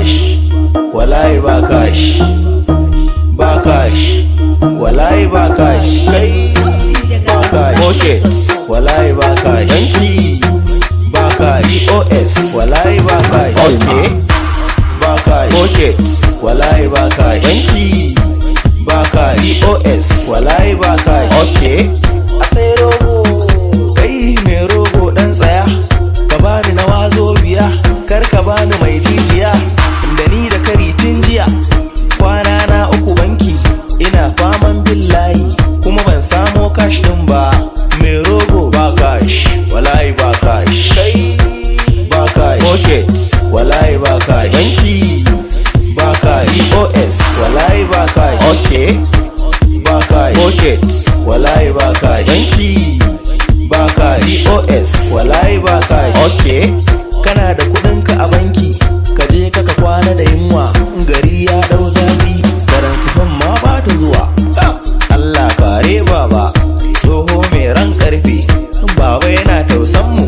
cash, wallahi ba cash, ba cash, wallahi ba cash, kai ba cash, pocket, wallahi ba cash, banki ba cash, POS, wallahi ba cash, okay, ba cash, pocket, wallahi ba cash, banki ba cash, POS, wallahi ba cash, okay. Akwai rogo, kai mai rogo dan tsaya, ka bani na wazo biya, kar ka bani mai jijiya, da ni da kari tun jiya, kwana na uku banki, ina faman billahi, kuma ban samo cash din ba, mai rogo ba cash, wallahi ba cash, kai ba cash, pocket, wallahi ba cash, banki ba cash, POS, wallahi ba cash, okay, ba cash, pocket, wallahi ba cash, banki ba cash, POS, wallahi ba cash, okay. Kana da kudinka a banki, ka je ka kwana da yunwa, gari ya dau zafi, garan sufan ma ba ta zuwa. Allah kare baba, tsoho mai ran karfe, baba yana tausan mu,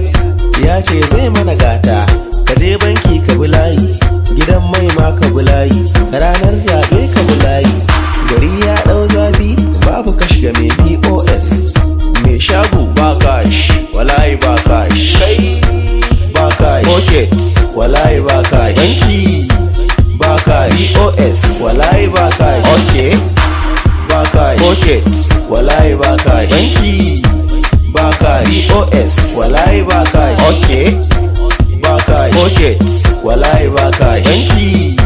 ya ce zai mana gata, ka je banki ka bi layi, gidan mai ma ka bi layi, ranar zaɓe ka bi layi, gari ya dau zafi, babu kash ga mai POS, mai shago ba cash, wallahi ba cash, kai ba cash, pocket, wallahi ba cash, banki ba cash, POS, wallahi ba cash, okay, ba cash, pocket, wallahi ba cash, banki ba cash, POS, wallahi ba cash, okay, ba cash, pocket, wallahi ba cash, banki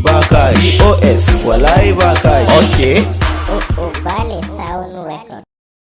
ba cash, POS, wallahi ba cash, okay.